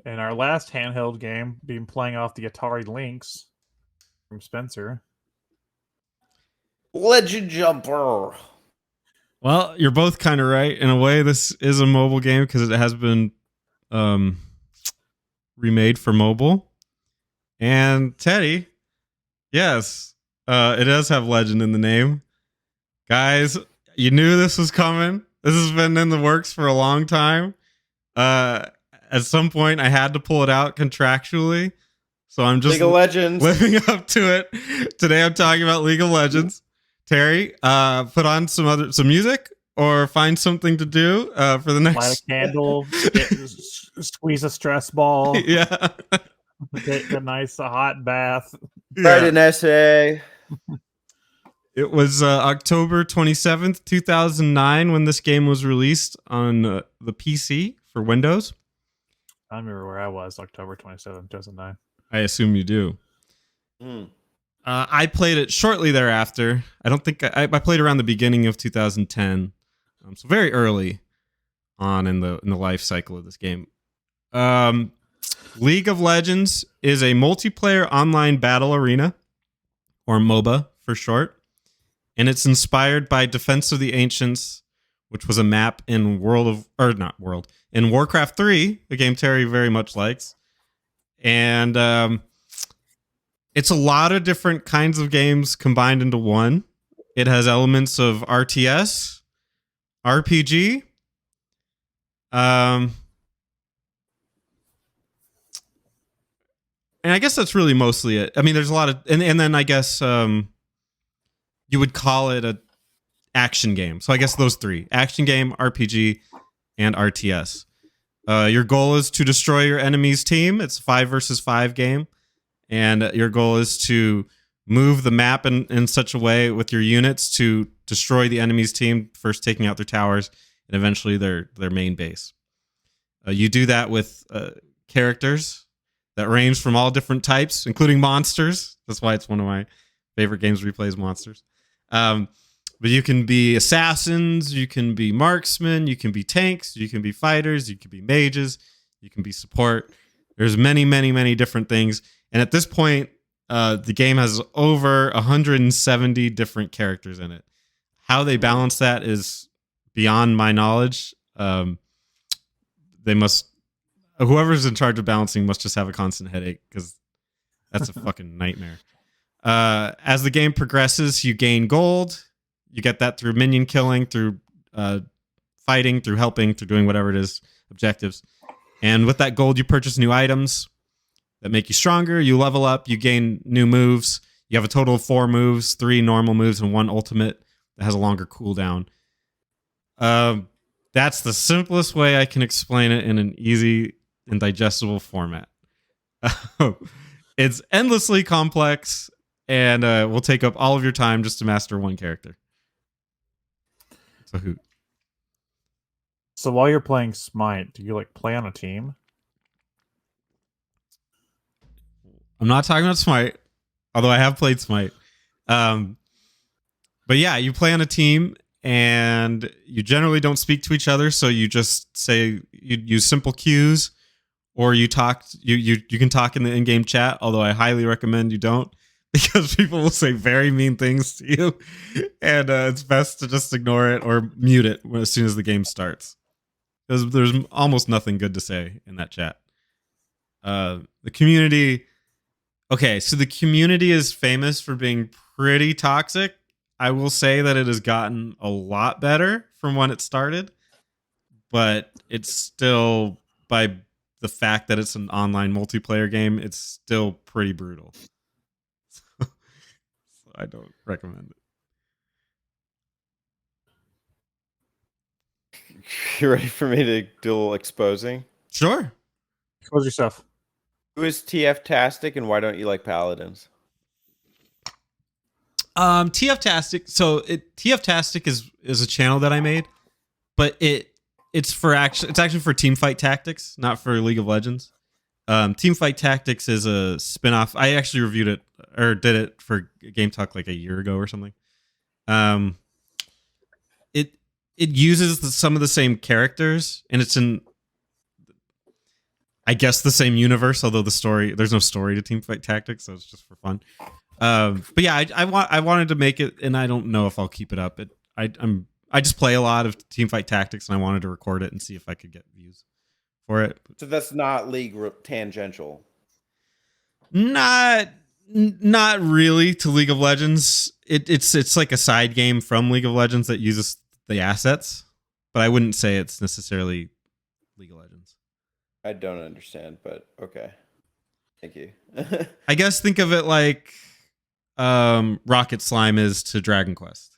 And our last handheld game, being playing off the Atari Lynx from Spencer. Legend Jumper. Well, you're both kind of right. In a way, this is a mobile game because it has been remade for mobile. And Teddy, yes, it does have Legend in the name. Guys, you knew this was coming. This has been in the works for a long time. At some point, I had to pull it out contractually. So I'm just League of Legends. living up to it. Today I'm talking about League of Legends. Terry, put on some music or find something to do for the next. Light a candle, squeeze a stress ball. Yeah. Take a nice hot bath. Write an essay. It was October 27th, 2009 when this game was released on the PC for Windows. I remember where I was October 27th, 2009. I assume you do. I played it shortly thereafter. I don't think I played around the beginning of 2010, so very early on in the life cycle of this game. League of Legends is a multiplayer online battle arena, or MOBA for short, and it's inspired by Defense of the Ancients, which was a map in in Warcraft 3, a game Terry very much likes, and it's a lot of different kinds of games combined into one. It has elements of RTS, RPG, and I guess that's really mostly it. I mean, there's a lot of, and then I guess you would call it a action game. So I guess those three: action game, RPG, and RTS. Your goal is to destroy your enemy's team. It's a 5 versus 5 game. And your goal is to move the map in such a way with your units to destroy the enemy's team, first taking out their towers and eventually their main base. You do that with characters that range from all different types, including monsters. That's why it's one of my favorite games where you play as monsters. But you can be assassins, you can be marksmen, you can be tanks, you can be fighters, you can be mages, you can be support. There's many, many, many different things. And at this point, the game has over 170 different characters in it. How they balance that is beyond my knowledge. Whoever's in charge of balancing must just have a constant headache because that's a fucking nightmare. As the game progresses, you gain gold. You get that through minion killing, through fighting, through helping, through doing whatever it is, objectives. And with that gold, you purchase new items that make you stronger. You level up, you gain new moves. You have a total of 4 moves, 3 normal moves, and 1 ultimate that has a longer cooldown. That's the simplest way I can explain it in an easy and digestible format. It's endlessly complex and will take up all of your time just to master one character. It's a hoot. So while you're playing Smite, do you play on a team? I'm not talking about Smite, although I have played Smite. But yeah, you play on a team and you generally don't speak to each other. So you just say, you use simple cues, or you talk, you can talk in the in-game chat, although I highly recommend you don't, because people will say very mean things to you. And it's best to just ignore it or mute it as soon as the game starts, because there's almost nothing good to say in that chat. The community... Okay, so the community is famous for being pretty toxic. I will say that it has gotten a lot better from when it started, but it's still, by the fact that it's an online multiplayer game, it's still pretty brutal. So I don't recommend it. You ready for me to do a little exposing? Sure. Expose yourself. Who is TF-tastic and why don't you like paladins? TF-tastic. So TF-tastic is a channel that I made, but it's actually for Teamfight Tactics, not for League of Legends. Teamfight Tactics is a spinoff. I actually reviewed it or did it for Game Talk like a year ago or something. It uses some of the same characters, and it's I guess the same universe, although there's no story to Teamfight Tactics, so it's just for fun. But yeah, I wanted to make it, and I don't know if I'll keep it up. I just play a lot of Teamfight Tactics, and I wanted to record it and see if I could get views for it. So that's not League tangential. Not really to League of Legends. It's like a side game from League of Legends that uses the assets, but I wouldn't say it's necessarily League of Legends. I don't understand, but okay. Thank you. I guess think of it like Rocket Slime is to Dragon Quest.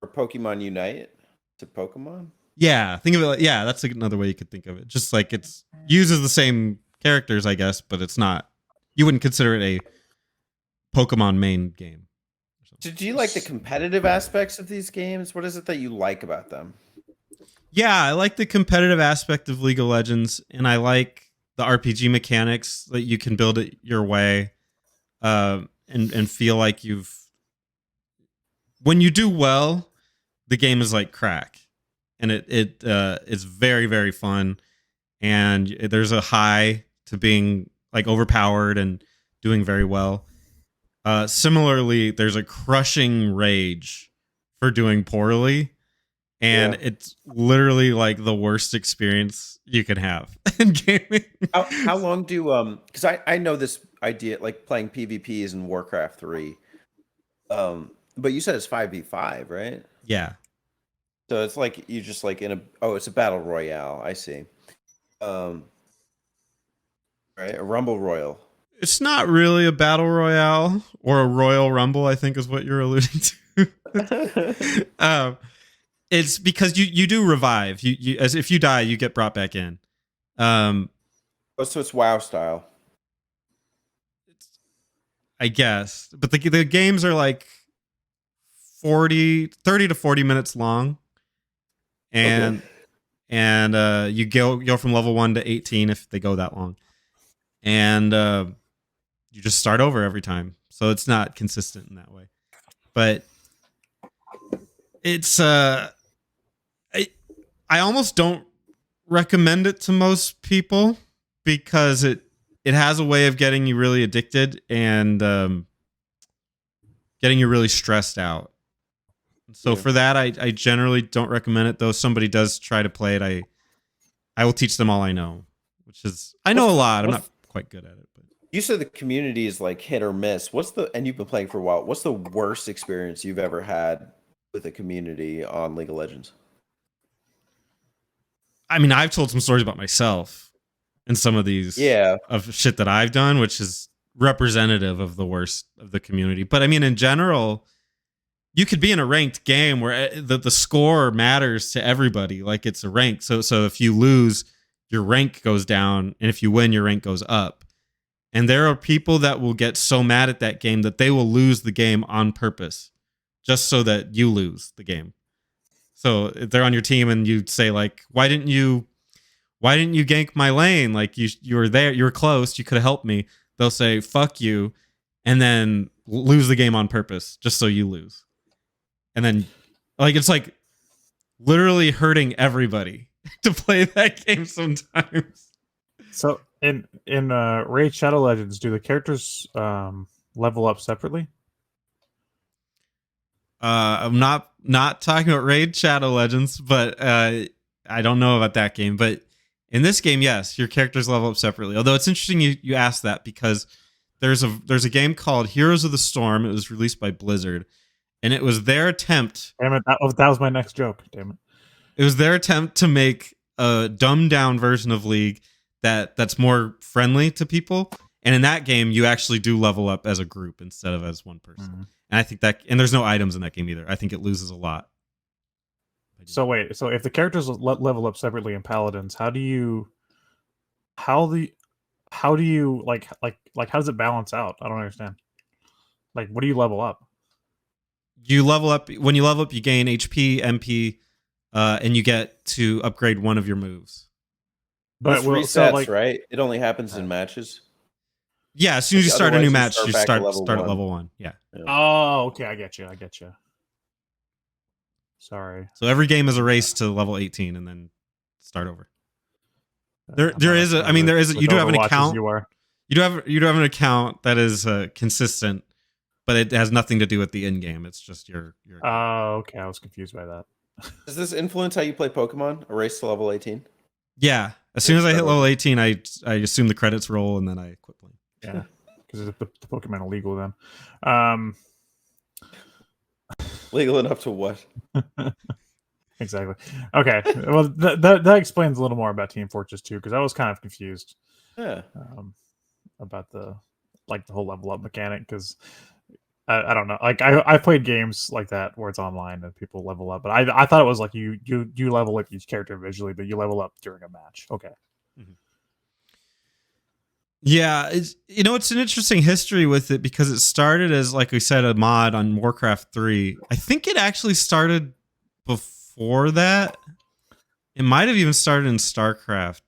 Or Pokemon Unite to Pokemon? Yeah, think of it like, yeah, that's another way you could think of it. Just like it's uses the same characters, I guess, but it's not. You wouldn't consider it a Pokemon main game. So do you like the competitive aspects of these games? What is it that you like about them? Yeah, I like the competitive aspect of League of Legends, and I like the RPG mechanics that you can build it your way, and feel like when you do well, the game is like crack, and it is very, very fun, and there's a high to being like overpowered and doing very well. Similarly, there's a crushing rage for doing poorly. And it's literally like the worst experience you can have in gaming. How long do because I know this idea, like playing PvPs in Warcraft 3. But you said it's 5v5, right? Yeah. So it's like you just like it's a battle royale. I see. Right, a Rumble Royal. It's not really a battle royale or a Royal Rumble, I think is what you're alluding to. It's because you do revive. You as if you die, you get brought back in. So it's WoW style. I guess. But the games are like 30 to 40 minutes long. And you go from level 1 to 18 if they go that long. And you just start over every time. So it's not consistent in that way. But it's I almost don't recommend it to most people because it has a way of getting you really addicted and getting you really stressed out. So for that, I generally don't recommend it. Though if somebody does try to play it, I will teach them all I know, which is I know a lot. I'm not quite good at it. But you said the community is like hit or miss. And you've been playing for a while. What's the worst experience you've ever had with a community on League of Legends? I mean, I've told some stories about myself and some of these of shit that I've done, which is representative of the worst of the community. But I mean, in general, you could be in a ranked game where the score matters to everybody. Like it's a rank. So if you lose, your rank goes down. And if you win, your rank goes up. And there are people that will get so mad at that game that they will lose the game on purpose just so that you lose the game. So if they're on your team and you say like, why didn't you gank my lane? Like you were there, you were close, you could have helped me. They'll say, fuck you, and then lose the game on purpose just so you lose. And then like it's like literally hurting everybody to play that game sometimes. So in Raid Shadow Legends, do the characters level up separately? I'm not talking about Raid Shadow Legends, but I don't know about that game. But in this game, yes, your characters level up separately. Although it's interesting you asked that because there's a game called Heroes of the Storm. It was released by Blizzard, and it was their attempt. Damn it! That was my next joke. Damn it! It was their attempt to make a dumbed down version of League that's more friendly to people. And in that game, you actually do level up as a group instead of as one person. Mm-hmm. And I think and there's no items in that game either. I think it loses a lot. So wait, so if the characters level up separately in Paladins, how do you how does it balance out? I don't understand. Like, what do you level up? You level up when you level up, you gain HP, MP, and you get to upgrade one of your moves. But it resets, right? It only happens in matches. Yeah, as soon as you start a new match, you start at level 1. Yeah. Oh, okay, I get you. Sorry. So every game is a race to level 18 and then start over. There is a. I mean, there is. You do have an Overwatch as account. You are. You do have an account that is consistent, but it has nothing to do with the in game. It's just your. Oh, okay. I was confused by that. Does this influence how you play Pokemon? A race to level 18? Yeah. As soon as I hit level 18, I assume the credits roll and then I quit playing. Yeah, because the Pokemon illegal then. Legal enough to what? Exactly. Okay. Well, that explains a little more about Team Fortress 2 because I was kind of confused. Yeah. About the whole level up mechanic because I don't know. Like I've played games like that where it's online and people level up, but I thought it was like you level up each character visually, but you level up during a match. Okay. Mm-hmm. Yeah, it's an interesting history with it because it started as, like we said, a mod on Warcraft 3. I think it actually started before that. It might have even started in StarCraft.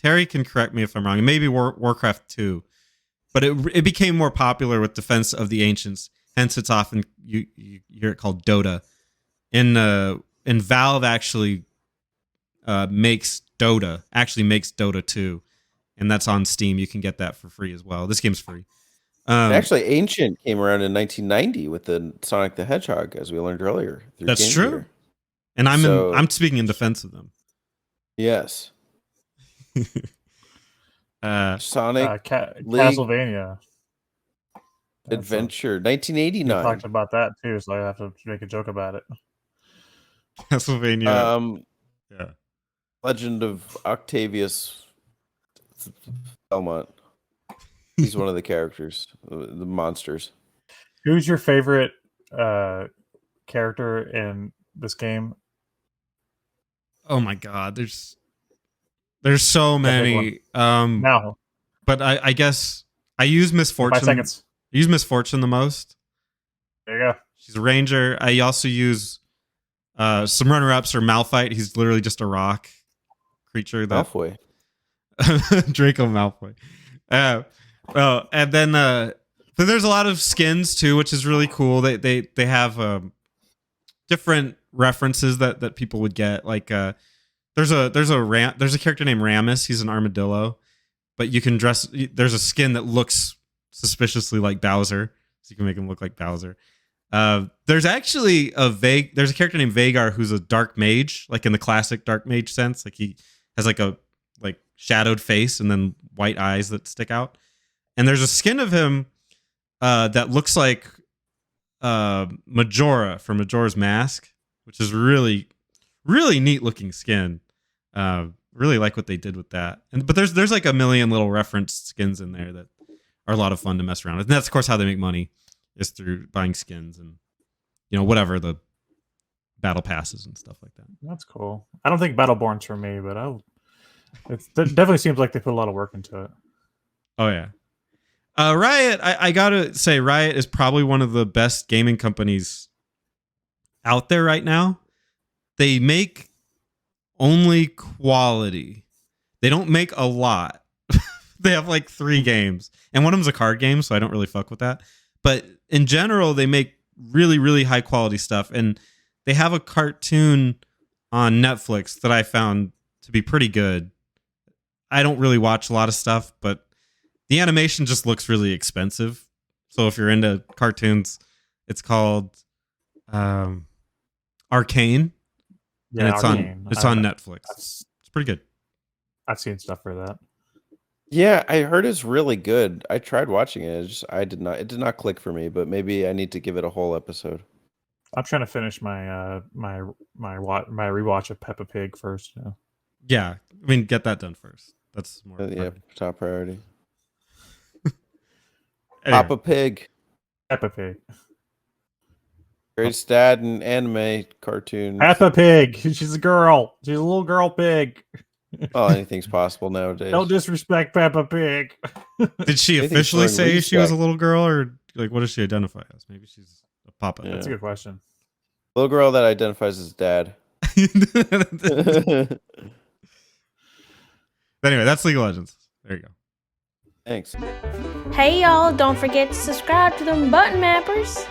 Terry can correct me if I'm wrong. Maybe Warcraft 2. But it became more popular with Defense of the Ancients. Hence, it's often you hear it called Dota. And Valve actually makes Dota 2. And that's on Steam. You can get that for free as well. This game's free. Actually, Ancient came around in 1990 with the Sonic the Hedgehog, as we learned earlier. That's true. Gear. And I'm speaking in defense of them. Yes. Sonic Castlevania Adventure 1989. We talked about that too, so I have to make a joke about it. Castlevania. Yeah. Legend of Octavius Belmont. He's one of the characters, the monsters. Who's your favorite character in this game? Oh my god, there's so many. No. But I guess I use Misfortune. 5 seconds. I use Misfortune the most. There you go. She's a ranger. I also use some runner-ups or Malphite. He's literally just a rock creature. Malfoy. Draco Malfoy. And then but there's a lot of skins too, which is really cool. They have different references that people would get. Like there's a character named Rammus. He's an armadillo, but you can dress. There's a skin that looks suspiciously like Bowser, so you can make him look like Bowser. There's actually there's a character named Vagar who's a dark mage, like in the classic dark mage sense. Like he has like a shadowed face and then white eyes that stick out. And there's a skin of him that looks like Majora from Majora's Mask, which is really, really neat looking skin. Really like what they did with that. But there's like a million little reference skins in there that are a lot of fun to mess around with. And that's of course how they make money, is through buying skins and whatever the battle passes and stuff like that. That's cool. I don't think Battleborn's for me, but it definitely seems like they put a lot of work into it. Oh yeah. Riot, I gotta say, Riot is probably one of the best gaming companies out there right now. They make only quality. They don't make a lot. They have like 3 games, and one of them's a card game, so I don't really fuck with that. But in general, they make really, really high quality stuff, and they have a cartoon on Netflix that I found to be pretty good. I don't really watch a lot of stuff, but the animation just looks really expensive. So if you're into cartoons, it's called Arcane. Yeah, and it's on Netflix. It's pretty good. I've seen stuff for that. Yeah, I heard it's really good. I tried watching it. It did not click for me, but maybe I need to give it a whole episode. I'm trying to finish my my rewatch of Peppa Pig first. Yeah, I mean, get that done first. That's more top priority. Anyway. Papa Pig. Peppa Pig. Greatest dad in anime cartoons. Peppa Pig. She's a girl. She's a little girl pig. Oh, anything's possible nowadays. Don't disrespect Peppa Pig. Did she officially say she was a little girl, or like what does she identify as? Maybe she's a papa. Yeah. That's a good question. Little girl that identifies as dad. Anyway, that's League of Legends. There you go. Thanks. Hey y'all, don't forget to subscribe to them button mappers.